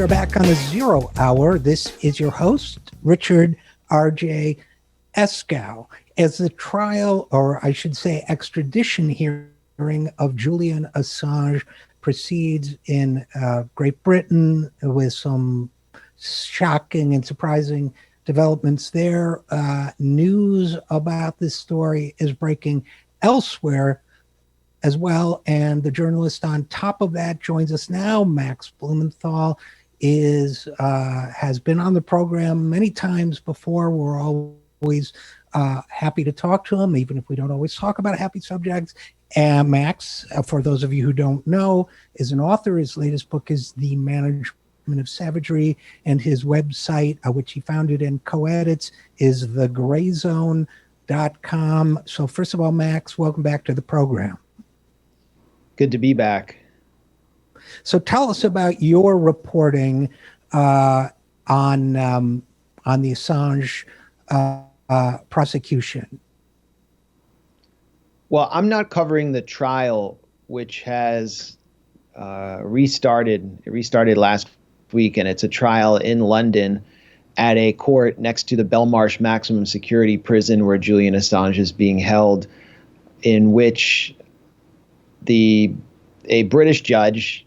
are back on the 0 Hour. This is your host, Richard RJ Eskow. As the trial, or I should say extradition hearing of Julian Assange proceeds in Great Britain with some shocking and surprising developments there, news about this story is breaking elsewhere as well. And the journalist on top of that joins us now. Max Blumenthal has been on the program many times before. We're always happy to talk to him, even if we don't always talk about happy subjects. And Max, for those of you who don't know, is an author. His latest book is The Management of Savagery, and his website, which he founded and co-edits, is thegrayzone.com. So first of all, Max, welcome back to the program. Good to be back. So tell us about your reporting on the Assange prosecution. Well, I'm not covering the trial, which has restarted. It restarted last week, and it's a trial in London at a court next to the Belmarsh maximum security prison where Julian Assange is being held, in which a British judge,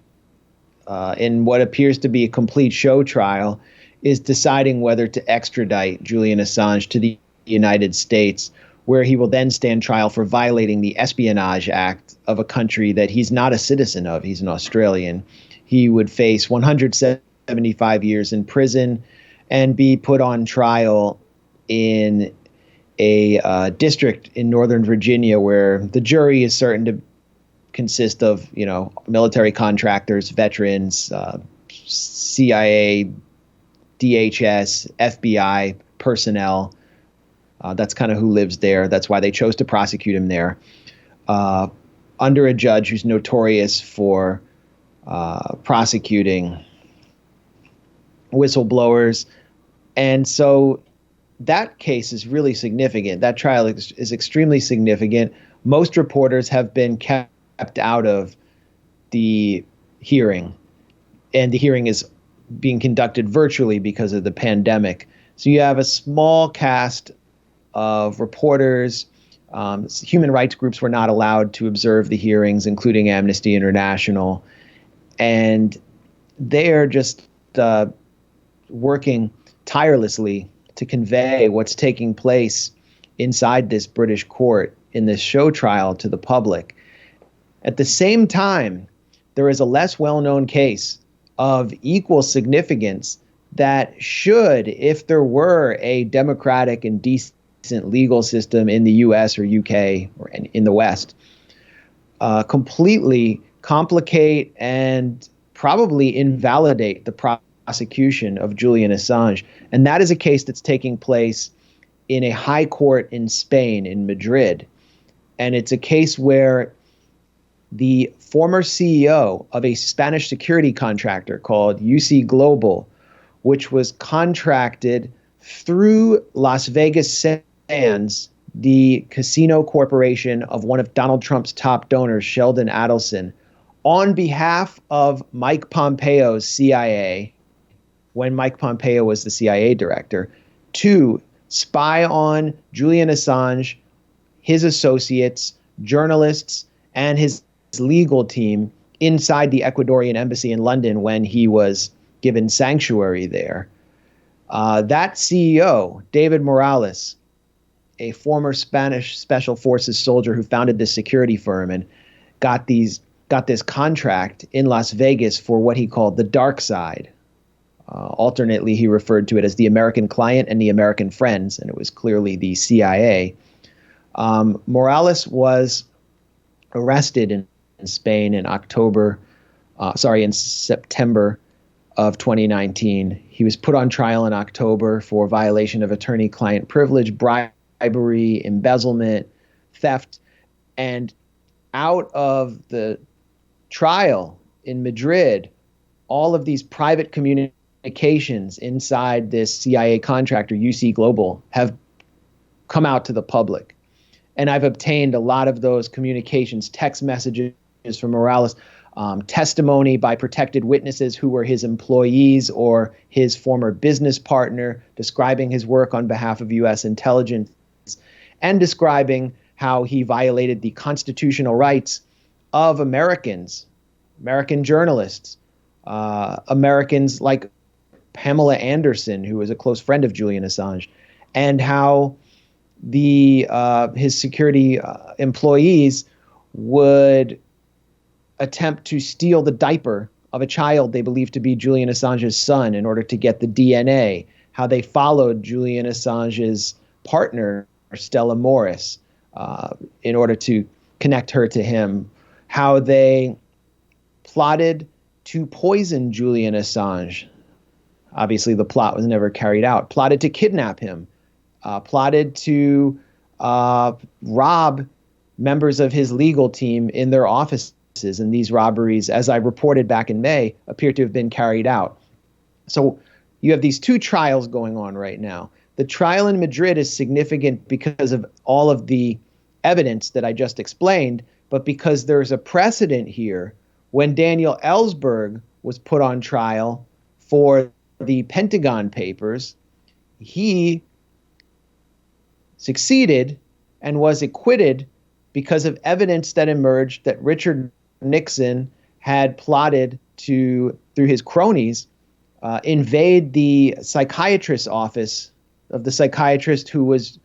in what appears to be a complete show trial, is deciding whether to extradite Julian Assange to the United States, where he will then stand trial for violating the Espionage Act of a country that he's not a citizen of. He's an Australian. He would face 175 years in prison and be put on trial in a district in Northern Virginia where the jury is certain to consist of, military contractors, veterans, CIA, DHS, FBI personnel. That's kind of who lives there. That's why they chose to prosecute him there, under a judge who's notorious for prosecuting whistleblowers. And so that case is really significant. That trial is extremely significant. Most reporters have been kept out of the hearing, and the hearing is being conducted virtually because of the pandemic. So you have a small cast of reporters. Human rights groups were not allowed to observe the hearings, including Amnesty International. And they are just working tirelessly to convey what's taking place inside this British court in this show trial to the public. At the same time, there is a less well-known case of equal significance that should, if there were a democratic and decent legal system in the US or UK or in the West, completely complicate and probably invalidate the prosecution of Julian Assange. And that is a case that's taking place in a high court in Spain, in Madrid. And it's a case where the former CEO of a Spanish security contractor called UC Global, which was contracted through Las Vegas Sands, the casino corporation of one of Donald Trump's top donors, Sheldon Adelson, on behalf of Mike Pompeo's CIA, when Mike Pompeo was the CIA director, to spy on Julian Assange, his associates, journalists, and his legal team inside the Ecuadorian embassy in London when he was given sanctuary there. That CEO, David Morales, a former Spanish special forces soldier who founded this security firm and got this contract in Las Vegas for what he called the dark side. Alternately, he referred to it as the American client and the American friends, and it was clearly the CIA. Morales was arrested in Spain in September of 2019. He was put on trial in October for violation of attorney-client privilege, bribery, embezzlement, theft. And out of the trial in Madrid, all of these private communications inside this CIA contractor, UC Global, have come out to the public. And I've obtained a lot of those communications, text messages from Morales, testimony by protected witnesses who were his employees or his former business partner, describing his work on behalf of U.S. intelligence and describing how he violated the constitutional rights of Americans, American journalists, Americans like Pamela Anderson, who was a close friend of Julian Assange, and how his security employees would attempt to steal the diaper of a child they believed to be Julian Assange's son in order to get the DNA, how they followed Julian Assange's partner, Stella Morris, in order to connect her to him, how they plotted to poison Julian Assange. Obviously, the plot was never carried out. Plotted to kidnap him, plotted to rob members of his legal team in their offices. And these robberies, as I reported back in May, appear to have been carried out. So you have these two trials going on right now. The trial in Madrid is significant because of all of the evidence that I just explained, but because there's a precedent here. When Daniel Ellsberg was put on trial for the Pentagon Papers, he succeeded and was acquitted because of evidence that emerged that Richard Nixon had plotted to, through his cronies, invade the psychiatrist's office of the psychiatrist who was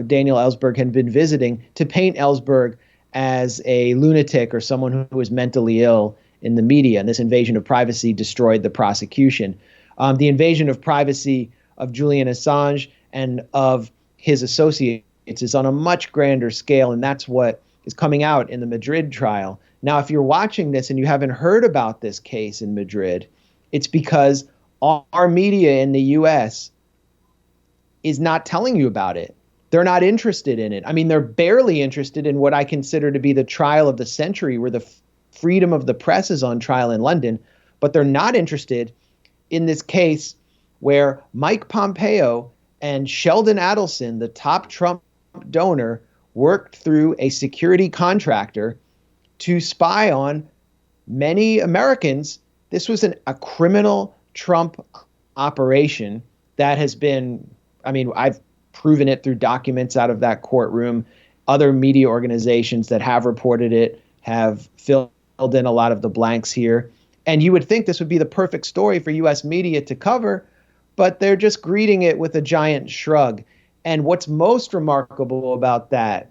Daniel Ellsberg had been visiting, to paint Ellsberg as a lunatic or someone who was mentally ill in the media. And this invasion of privacy destroyed the prosecution. The invasion of privacy of Julian Assange and of his associates is on a much grander scale, and that's what is coming out in the Madrid trial. Now, if you're watching this and you haven't heard about this case in Madrid, it's because our media in the U.S. is not telling you about it. They're not interested in it. I mean, they're barely interested in what I consider to be the trial of the century, where the freedom of the press is on trial in London, but they're not interested in this case where Mike Pompeo and Sheldon Adelson, the top Trump donor, worked through a security contractor to spy on many Americans. This was a criminal Trump operation that has been, I mean, I've proven it through documents out of that courtroom. Other media organizations that have reported it have filled in a lot of the blanks here. And you would think this would be the perfect story for U.S. media to cover, but they're just greeting it with a giant shrug. And what's most remarkable about that,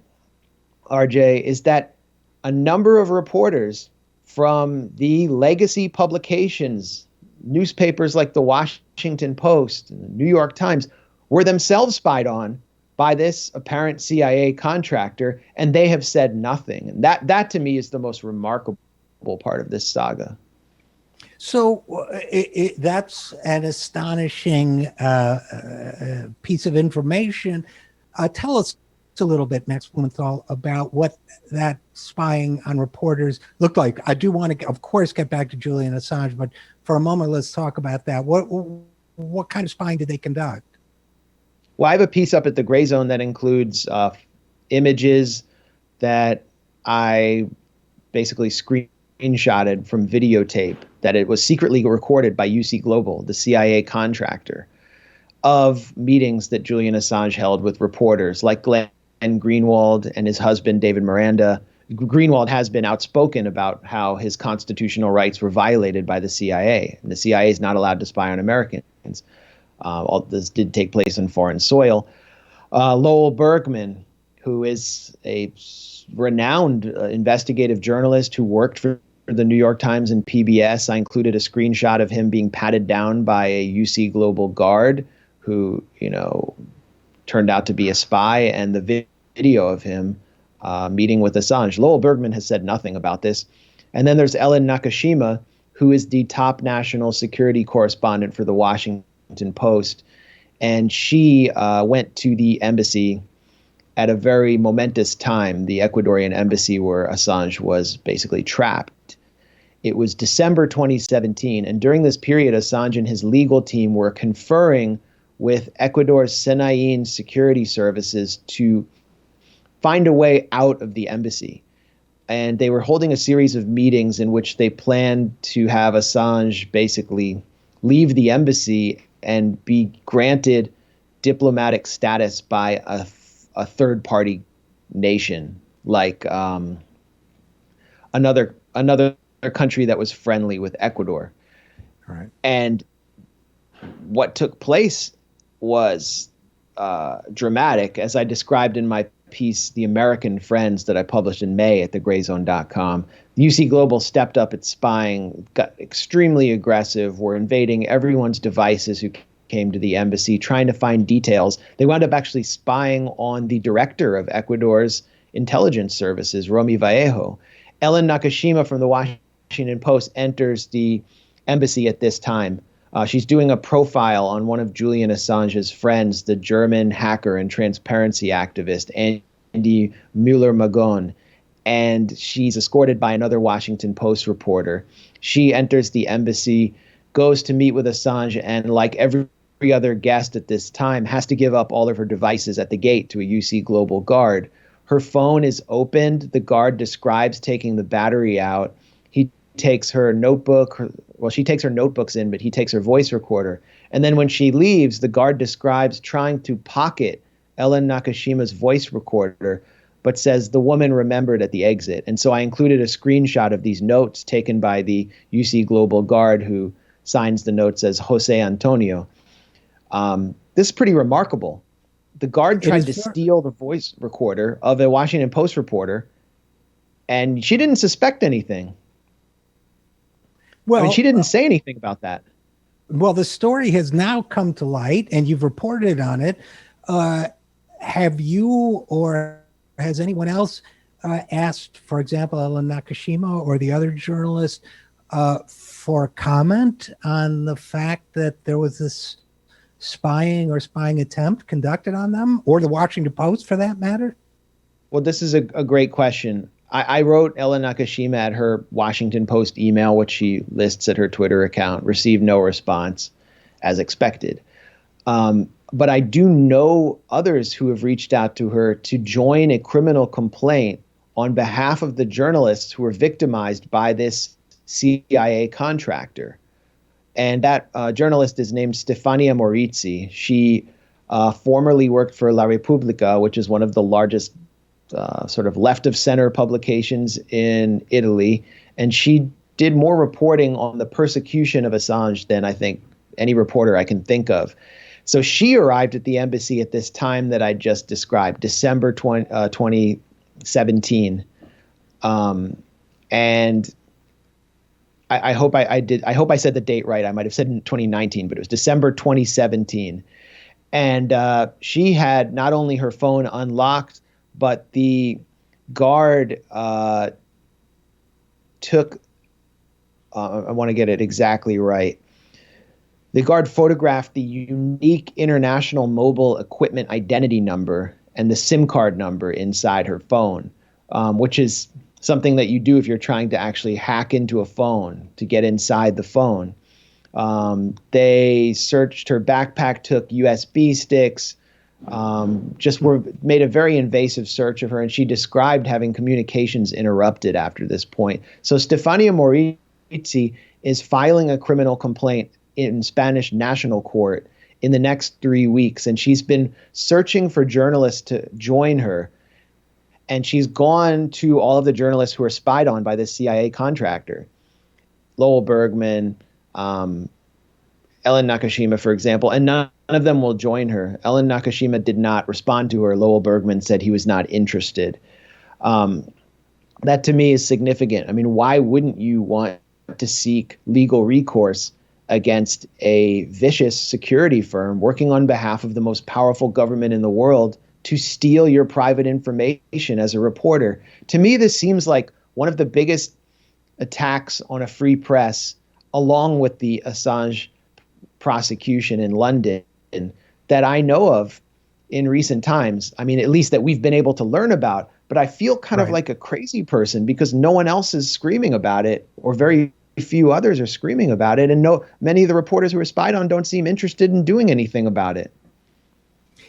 RJ, is that a number of reporters from the legacy publications, newspapers like the Washington Post and the New York Times, were themselves spied on by this apparent CIA contractor, and they have said nothing. And that to me is the most remarkable part of this saga. So that's an astonishing piece of information. Tell us a little bit, Max Blumenthal, about what that spying on reporters looked like. I do want to, of course, get back to Julian Assange, but for a moment, let's talk about that. What kind of spying did they conduct? Well, I have a piece up at the Gray Zone that includes images that I basically screenshotted from videotape that it was secretly recorded by UC Global, the CIA contractor, of meetings that Julian Assange held with reporters like Glenn Greenwald and his husband, David Miranda. Greenwald has been outspoken about how his constitutional rights were violated by the CIA, and the CIA is not allowed to spy on Americans. All this did take place on foreign soil. Lowell Bergman, who is a renowned investigative journalist who worked for the New York Times and PBS. I included a screenshot of him being patted down by a UC Global guard who, turned out to be a spy, and the video of him meeting with Assange. Lowell Bergman has said nothing about this. And then there's Ellen Nakashima, who is the top national security correspondent for the Washington Post. And she went to the embassy at a very momentous time, the Ecuadorian embassy where Assange was basically trapped. It was December 2017. And during this period, Assange and his legal team were conferring with Ecuador's Senain security services to find a way out of the embassy. and they were holding a series of meetings in which they planned to have Assange basically leave the embassy and be granted diplomatic status by a third party nation, like another country that was friendly with Ecuador. Right. And what took place was dramatic, as I described in my piece, The American Friends, that I published in May at thegrayzone.com. UC Global stepped up its spying, got extremely aggressive, were invading everyone's devices who came to the embassy, trying to find details. They wound up actually spying on the director of Ecuador's intelligence services, Romy Vallejo. Ellen Nakashima from the Washington Post enters the embassy at this time. She's doing a profile on one of Julian Assange's friends, the German hacker and transparency activist, Andy Mueller-Magon. And she's escorted by another Washington Post reporter. She enters the embassy, goes to meet with Assange, and like every other guest at this time, has to give up all of her devices at the gate to a UC Global guard. Her phone is opened. The guard describes taking the battery out. He takes her notebook. She takes her notebooks in, but he takes her voice recorder. And then when she leaves, the guard describes trying to pocket Ellen Nakashima's voice recorder, but says the woman remembered at the exit. And so I included a screenshot of these notes taken by the UC Global guard, who signs the notes as Jose Antonio. This is pretty remarkable. The guard tried to steal the voice recorder of a Washington Post reporter, and she didn't suspect anything. Well, I mean, she didn't say anything about that. Well, the story has now come to light, and you've reported on it. Have you or has anyone else asked, for example, Ellen Nakashima or the other journalist, for comment on the fact that there was this spying attempt conducted on them, or the Washington Post for that matter? Well, this is a great question. I wrote Ellen Nakashima at her Washington Post email, which she lists at her Twitter account, received no response, as expected. But I do know others who have reached out to her to join a criminal complaint on behalf of the journalists who were victimized by this CIA contractor. And that journalist is named Stefania Morizzi. She formerly worked for La Repubblica, which is one of the largest sort of left-of-center publications in Italy. And she did more reporting on the persecution of Assange than I think any reporter I can think of. So she arrived at the embassy at this time that I just described, December 2017. And I hope I hope I said the date right. I might have said in 2019, but it was December 2017. And she had not only her phone unlocked, but the guard took, I want to get it exactly right. The guard photographed the unique international mobile equipment identity number and the SIM card number inside her phone, which is something that you do if you're trying to actually hack into a phone to get inside the phone. They searched her backpack, took USB sticks, made a very invasive search of her, and she described having communications interrupted after this point. So Stefania Morizzi is filing a criminal complaint in Spanish National Court in the next 3 weeks, and she's been searching for journalists to join her. And she's gone to all of the journalists who are spied on by this CIA contractor, Lowell Bergman, Ellen Nakashima, for example, and none of them will join her. Ellen Nakashima did not respond to her. Lowell Bergman said he was not interested. That to me is significant. I mean, why wouldn't you want to seek legal recourse against a vicious security firm working on behalf of the most powerful government in the world to steal your private information as a reporter? To me, this seems like one of the biggest attacks on a free press, along with the Assange prosecution in London, that I know of in recent times. I mean, at least that we've been able to learn about. But I feel kind of like a crazy person because no one else is screaming about it, or very few others are screaming about it. And many of the reporters who were spied on don't seem interested in doing anything about it.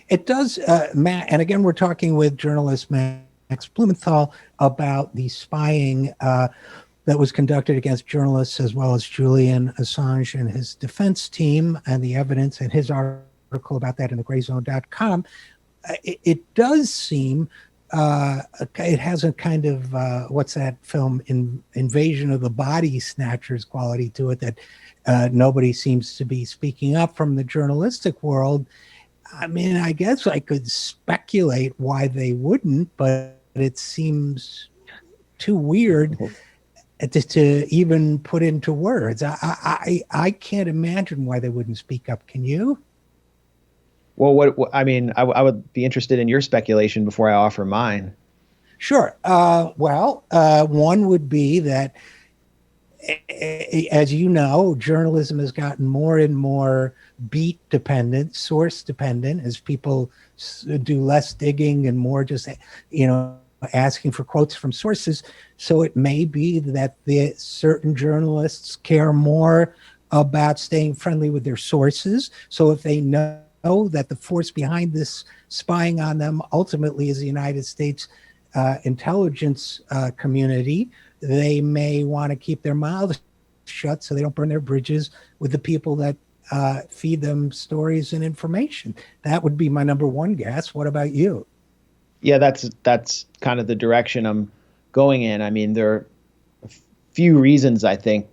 It does, Matt, and again, we're talking with journalist Matt Max Blumenthal about the spying that was conducted against journalists as well as Julian Assange and his defense team, and the evidence in his article about that in thegrayzone.com. It does seem it has a kind of what's that film, Invasion of the Body Snatchers quality to it, that nobody seems to be speaking up from the journalistic world. I mean, I guess I could speculate why they wouldn't, but it seems too weird to even put into words. I can't imagine why they wouldn't speak up. Can you? Well, I mean, I would be interested in your speculation before I offer mine. Sure. One would be that, as you know, journalism has gotten more and more beat dependent, source dependent, as people do less digging and more just, asking for quotes from sources. So it may be that the certain journalists care more about staying friendly with their sources. So if they know that the force behind this spying on them ultimately is the United States intelligence community, they may want to keep their mouths shut so they don't burn their bridges with the people that feed them stories and information. That would be my number one guess. What about you? Yeah, that's kind of the direction I'm going in. I mean, there are a few reasons I think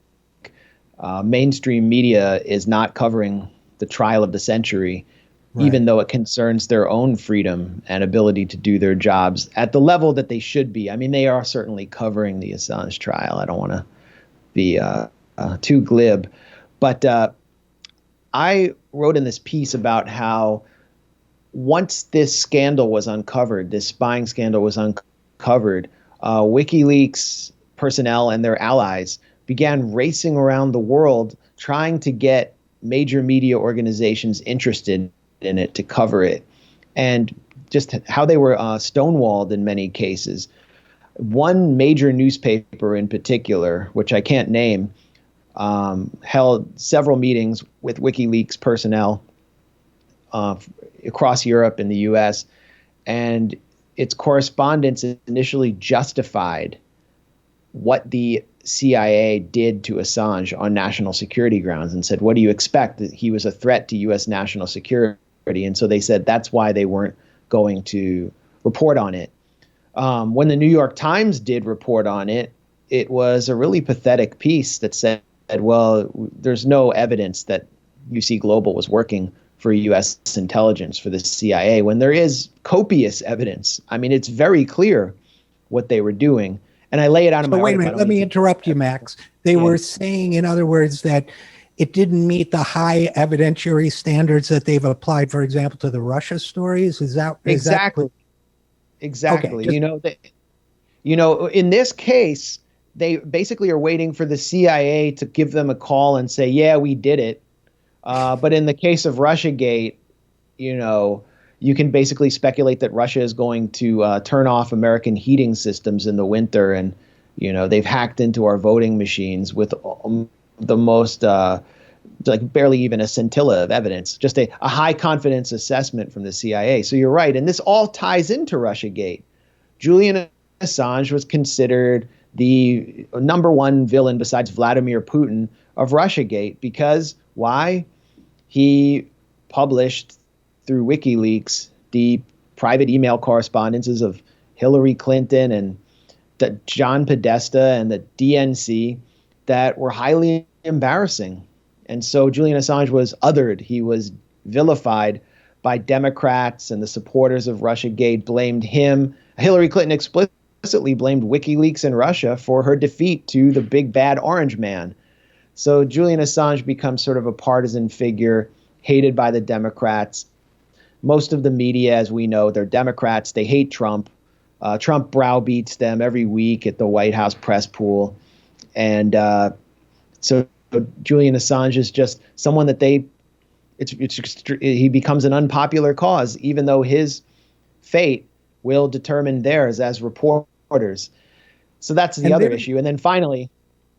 mainstream media is not covering the trial of the century, right, even though it concerns their own freedom and ability to do their jobs at the level that they should be. I mean, they are certainly covering the Assange trial. I don't want to be too glib, but I wrote in this piece about how once this scandal was uncovered, this spying scandal was uncovered, WikiLeaks personnel and their allies began racing around the world trying to get major media organizations interested in it to cover it, and just how they were stonewalled in many cases. One major newspaper in particular, which I can't name, held several meetings with WikiLeaks personnel across Europe and the US, and its correspondents initially justified what the CIA did to Assange on national security grounds and said, what do you expect? That he was a threat to US national security. And so they said that's why they weren't going to report on it. When the New York Times did report on it, it was a really pathetic piece that said, well, there's no evidence that UC Global was working for U.S. intelligence, for the CIA, when there is copious evidence. I mean, it's very clear what they were doing. And I lay it out in my article. Wait a minute, let me interrupt you, Max. They were saying, in other words, that it didn't meet the high evidentiary standards that they've applied, for example, to the Russia stories. Is that exactly? Exactly. Okay, in this case, they basically are waiting for the CIA to give them a call and say, yeah, we did it. But in the case of Russiagate, you can basically speculate that Russia is going to turn off American heating systems in the winter. And, they've hacked into our voting machines with the most, barely even a scintilla of evidence, just a high confidence assessment from the CIA. So you're right. And this all ties into Russiagate. Julian Assange was considered the number one villain besides Vladimir Putin of Russiagate because why? He published through WikiLeaks the private email correspondences of Hillary Clinton and John Podesta and the DNC that were highly embarrassing. And so Julian Assange was othered. He was vilified by Democrats, and the supporters of Russiagate blamed him. Hillary Clinton explicitly blamed WikiLeaks in Russia for her defeat to the big bad orange man. So Julian Assange becomes sort of a partisan figure, hated by the Democrats. Most of the media, as we know, they're Democrats. They hate Trump. Trump browbeats them every week at the White House press pool. And so Julian Assange is just someone that he becomes an unpopular cause, even though his fate will determine theirs as reporters. So that's the other issue. And then finally,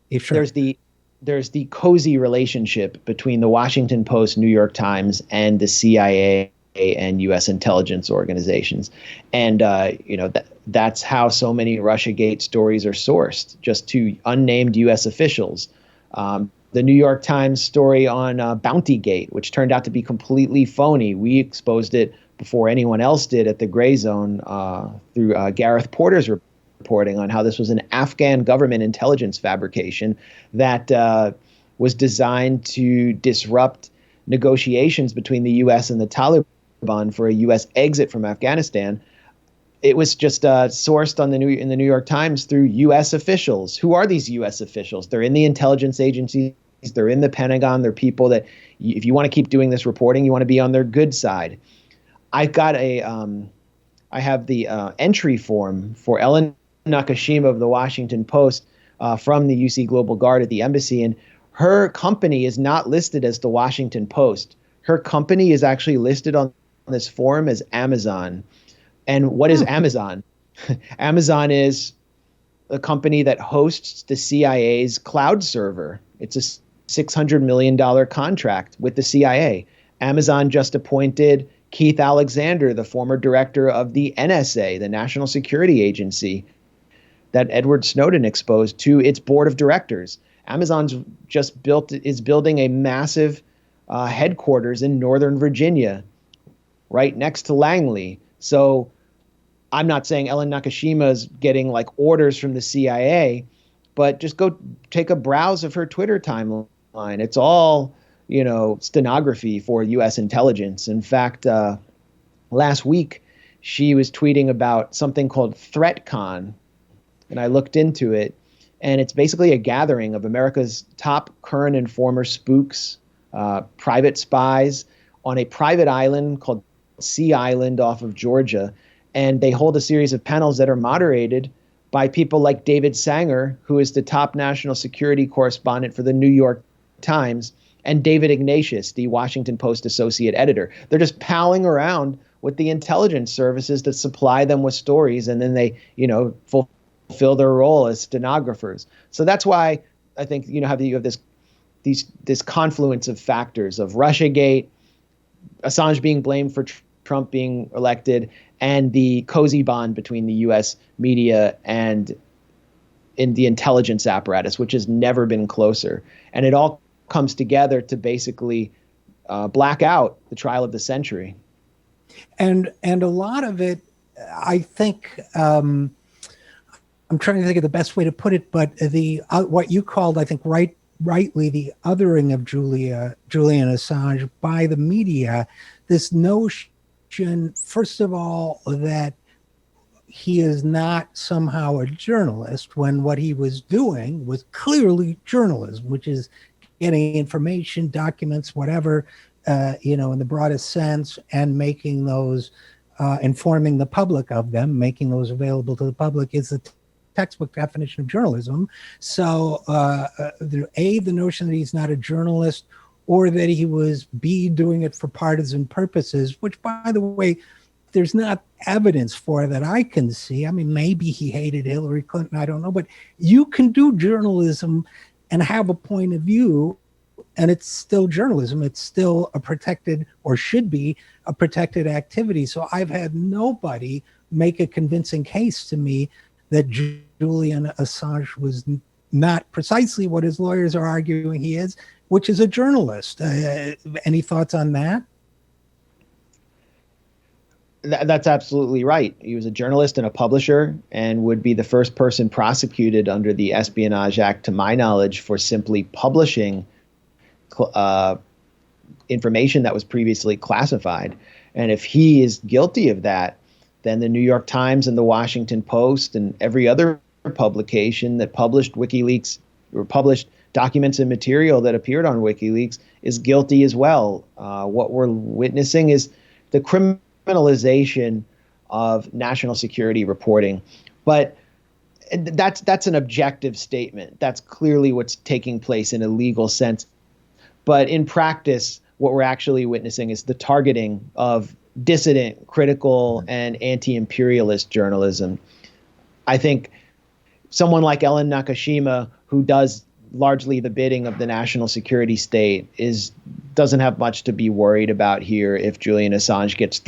there's the cozy relationship between the Washington Post, New York Times, and the CIA. and U.S. intelligence organizations. And, that's how so many Russiagate stories are sourced, just to unnamed U.S. officials. The New York Times story on Bountygate, which turned out to be completely phony. We exposed it before anyone else did at the Gray Zone through Gareth Porter's reporting on how this was an Afghan government intelligence fabrication that was designed to disrupt negotiations between the U.S. and the Taliban for a U.S. exit from Afghanistan. It was just sourced in the New York Times through U.S. officials. Who are these U.S. officials? They're in the intelligence agencies. They're in the Pentagon. They're people that, if you want to keep doing this reporting, you want to be on their good side. I have the entry form for Ellen Nakashima of the Washington Post from the UC Global Guard at the embassy, and her company is not listed as the Washington Post. Her company is actually listed on this form as Amazon. And what is Amazon? Amazon is a company that hosts the CIA's cloud server. It's a $600 million contract with the CIA. Amazon just appointed Keith Alexander, the former director of the NSA, the National Security Agency that Edward Snowden exposed, to its board of directors. Amazon's is building a massive headquarters in Northern Virginia, right next to Langley. So I'm not saying Ellen Nakashima is getting like orders from the CIA, but just go take a browse of her Twitter timeline. It's all, stenography for U.S. intelligence. In fact, last week, she was tweeting about something called ThreatCon, and I looked into it, and it's basically a gathering of America's top current and former spooks, private spies, on a private island called Sea Island off of Georgia. And they hold a series of panels that are moderated by people like David Sanger, who is the top national security correspondent for the New York Times, and David Ignatius, the Washington Post associate editor. They're just palling around with the intelligence services that supply them with stories, and then they, fulfill their role as stenographers. So that's why I think you have this confluence of factors of Russiagate, Assange being blamed for Trump being elected, and the cozy bond between the U.S. media and in the intelligence apparatus, which has never been closer. And it all comes together to basically black out the trial of the century. And a lot of it, I think, I'm trying to think of the best way to put it, but the what you called, I think, rightly, the othering of Julian Assange by the media, this notion, first of all, that he is not somehow a journalist, when what he was doing was clearly journalism, which is getting information, documents, whatever, in the broadest sense, and making those, informing the public of them, making those available to the public, is the textbook definition of journalism. So, the notion that he's not a journalist, or that he was doing it for partisan purposes, which, by the way, there's not evidence for that I can see. I mean, maybe he hated Hillary Clinton, I don't know, but you can do journalism and have a point of view, and it's still journalism. It's still a protected, or should be a protected activity. So I've had nobody make a convincing case to me that Julian Assange was not precisely what his lawyers are arguing he is, which is a journalist. Any thoughts on that? That's absolutely right. He was a journalist and a publisher, and would be the first person prosecuted under the Espionage Act, to my knowledge, for simply publishing information that was previously classified. And if he is guilty of that, then the New York Times and the Washington Post and every other publication that published WikiLeaks, or published documents and material that appeared on WikiLeaks, is guilty as well. What we're witnessing is the criminalization of national security reporting. But that's an objective statement. That's clearly what's taking place in a legal sense. But in practice, what we're actually witnessing is the targeting of dissident, critical, and anti-imperialist journalism. I think someone like Ellen Nakashima, who does largely the bidding of the national security state, is doesn't have much to be worried about here if Julian Assange gets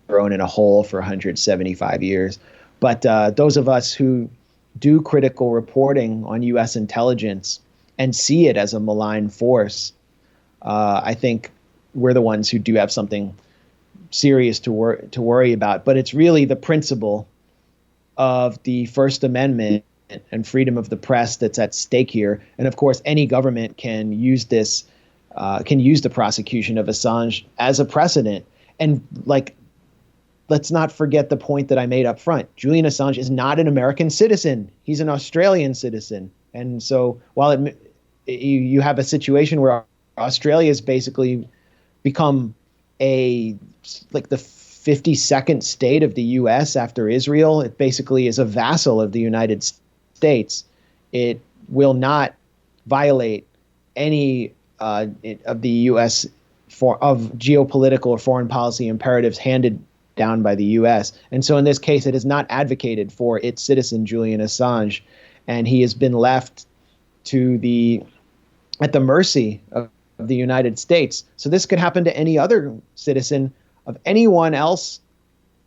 thrown in a hole for 175 years. But those of us who do critical reporting on U.S. intelligence and see it as a malign force, I think we're the ones who do have something serious to worry about. But it's really the principle of the First Amendment and freedom of the press that's at stake here. And of course, any government can use this, can use the prosecution of Assange as a precedent. And like, let's not forget the point that I made up front. Julian Assange is not an American citizen. He's an Australian citizen. And so while you have a situation where Australia has basically become like the 52nd state of the U.S. after Israel, it basically is a vassal of the United States. It will not violate any of the U.S. of geopolitical or foreign policy imperatives handed down by the U.S. And so in this case, it has not advocated for its citizen, Julian Assange, and he has been left at the mercy of the United States. So this could happen to any other citizen of anyone else,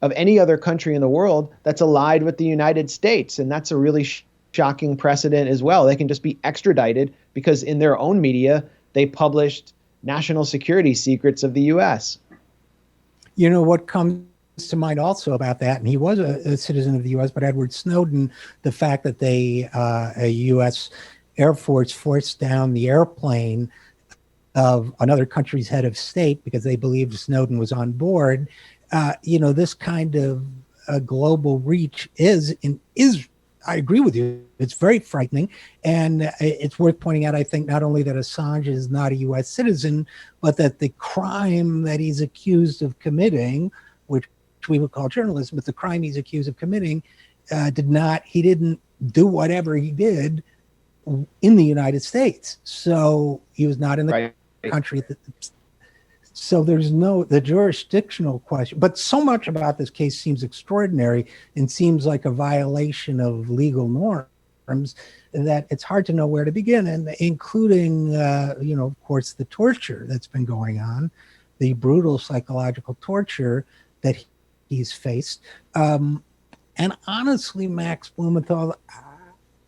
of any other country in the world that's allied with the United States. And that's a really shocking precedent as well. They can just be extradited because in their own media, they published national security secrets of the U.S. You know, what comes to mind also about that, and he was a citizen of the U.S., but Edward Snowden, the fact that a U.S. Air Force forced down the airplane of another country's head of state because they believed Snowden was on board. This kind of global reach is, I agree with you, it's very frightening. And it's worth pointing out, I think, not only that Assange is not a U.S. citizen, but that the crime that he's accused of committing, which we would call journalism, but the crime he's accused of committing, he didn't do whatever he did in the United States. So he was not in the country. So there's the jurisdictional question. But so much about this case seems extraordinary and seems like a violation of legal norms that it's hard to know where to begin, and including, of course, the torture that's been going on, the brutal psychological torture that he's faced. And honestly, Max Blumenthal,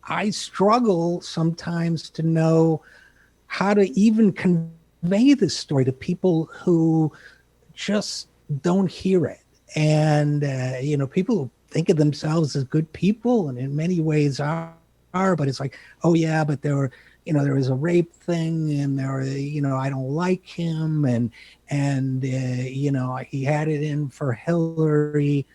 I struggle sometimes to know how to even convey this story to people who just don't hear it. And, people think of themselves as good people and in many ways are, but it's like, oh yeah, but there was a rape thing and I don't like him and he had it in for Hillary.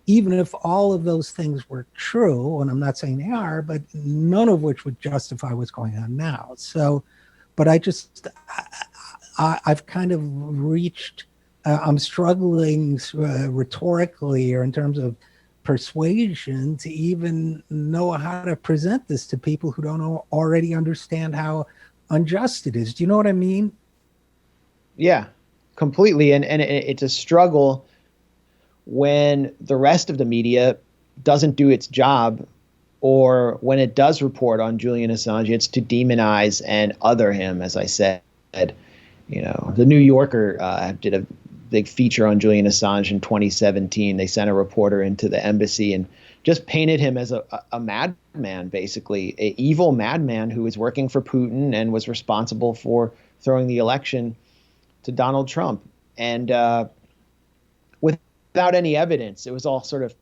Even if all of those things were true, and I'm not saying they are, but none of which would justify what's going on now. So, but I've kind of reached, I'm struggling rhetorically or in terms of persuasion to even know how to present this to people who don't already understand how unjust it is. Do you know what I mean? Yeah, completely. And it's a struggle when the rest of the media doesn't do its job, or when it does report on Julian Assange, it's to demonize and other him, as I said. The New Yorker did a big feature on Julian Assange in 2017. They sent a reporter into the embassy and just painted him as a madman, basically, an evil madman who was working for Putin and was responsible for throwing the election to Donald Trump. And without any evidence, it was all sort of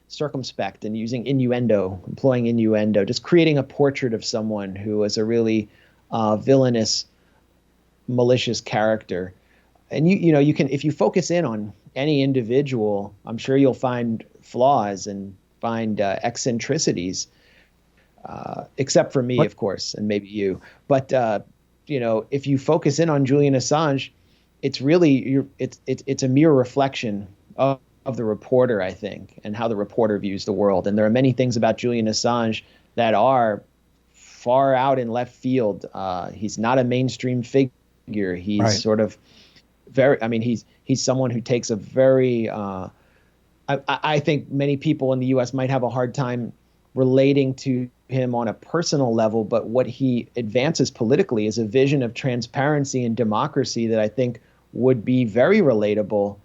circumspect and using employing innuendo, just creating a portrait of someone who was a really villainous, malicious character. And you can, if you focus in on any individual, I'm sure you'll find flaws and find eccentricities, except for me, of course, and maybe you. But if you focus in on Julian Assange, it's really it's a mere reflection of the reporter, I think, and how the reporter views the world. And there are many things about Julian Assange that are far out in left field. He's not a mainstream figure. He's sort of he's someone who takes a very, I think many people in the U.S. might have a hard time relating to him on a personal level, but what he advances politically is a vision of transparency and democracy that I think would be very relatable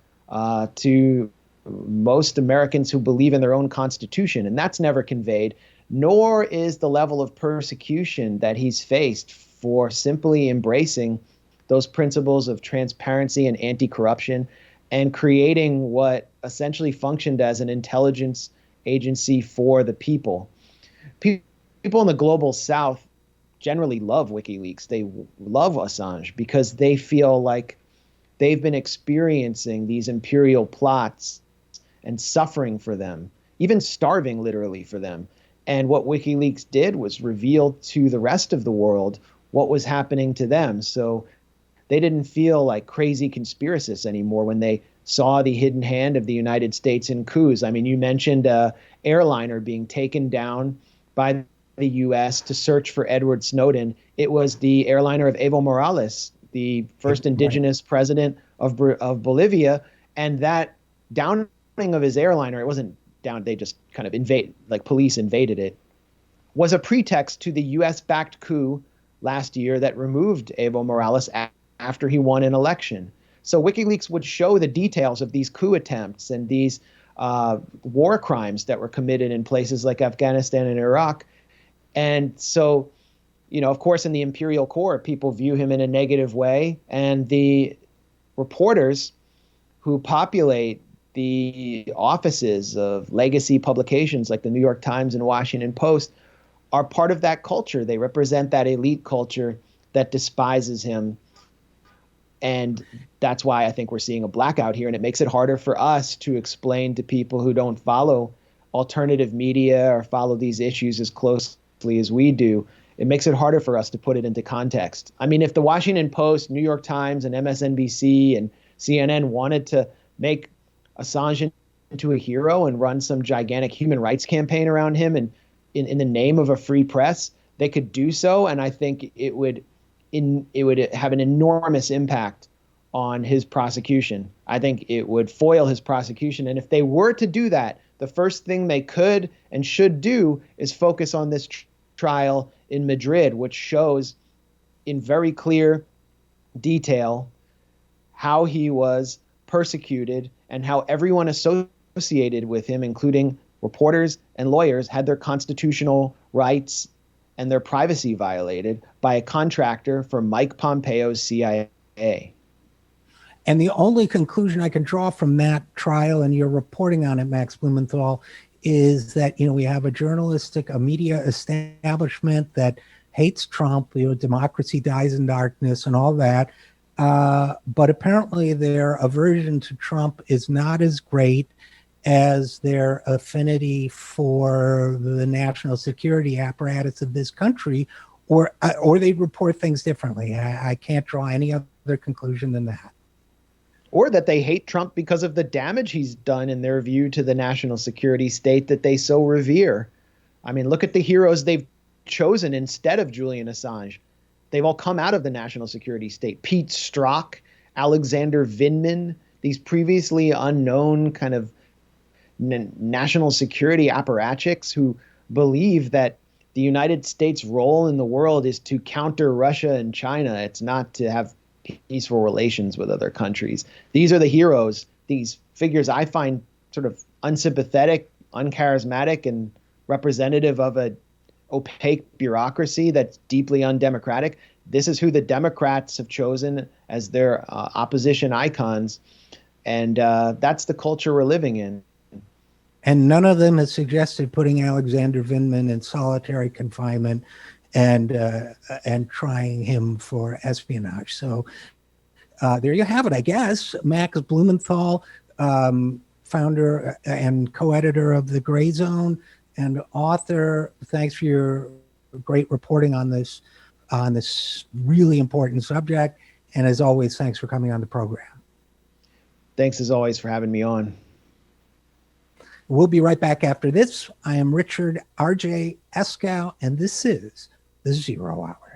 to most Americans who believe in their own constitution. And that's never conveyed, nor is the level of persecution that he's faced for simply embracing those principles of transparency and anti-corruption and creating what essentially functioned as an intelligence agency for the people. People in the global South generally love WikiLeaks. They love Assange because they feel like they've been experiencing these imperial plots and suffering for them, even starving literally for them. And what WikiLeaks did was reveal to the rest of the world what was happening to them. So they didn't feel like crazy conspiracists anymore when they saw the hidden hand of the United States in coups. I mean, you mentioned an airliner being taken down by the U.S. to search for Edward Snowden. It was the airliner of Evo Morales, the first indigenous president of Bolivia. And that downing of his airliner, it wasn't down, they just kind of police invaded it, was a pretext to the U.S.-backed coup last year that removed Evo Morales after he won an election. So WikiLeaks would show the details of these coup attempts and these war crimes that were committed in places like Afghanistan and Iraq. And so, of course, in the imperial court, people view him in a negative way. And the reporters who populate the offices of legacy publications like the New York Times and Washington Post are part of that culture. They represent that elite culture that despises him. And that's why I think we're seeing a blackout here. And it makes it harder for us to explain to people who don't follow alternative media or follow these issues as closely as we do. It makes it harder for us to put it into context. I mean, if the Washington Post, New York Times, and MSNBC and CNN wanted to make Assange into a hero and run some gigantic human rights campaign around him and in the name of a free press, they could do so. And I think it would have an enormous impact on his prosecution. I think it would foil his prosecution. And if they were to do that, the first thing they could and should do is focus on this trial in Madrid, which shows in very clear detail how he was persecuted and how everyone associated with him, including reporters and lawyers, had their constitutional rights and their privacy violated by a contractor for Mike Pompeo's CIA. And the only conclusion I can draw from that trial and your reporting on it, Max Blumenthal, is that, we have a media establishment that hates Trump, democracy dies in darkness and all that. But apparently their aversion to Trump is not as great as their affinity for the national security apparatus of this country, or they report things differently. I can't draw any other conclusion than that. Or that they hate Trump because of the damage he's done in their view to the national security state that they so revere. I mean, look at the heroes they've chosen instead of Julian Assange. They've all come out of the national security state. Pete Strzok, Alexander Vindman, these previously unknown kind of national security apparatchiks who believe that the United States' role in the world is to counter Russia and China. It's not to have peaceful relations with other countries. These are the heroes, these figures I find sort of unsympathetic, uncharismatic, and representative of an opaque bureaucracy that's deeply undemocratic. This is who the Democrats have chosen as their opposition icons. And that's the culture we're living in. And none of them has suggested putting Alexander Vindman in solitary confinement and trying him for espionage. So there you have it, I guess. Max Blumenthal, founder and co-editor of The Gray Zone and author. Thanks for your great reporting on this really important subject. And as always, thanks for coming on the program. Thanks as always for having me on. We'll be right back after this. I am Richard RJ Eskow, and this is the 0 Hour.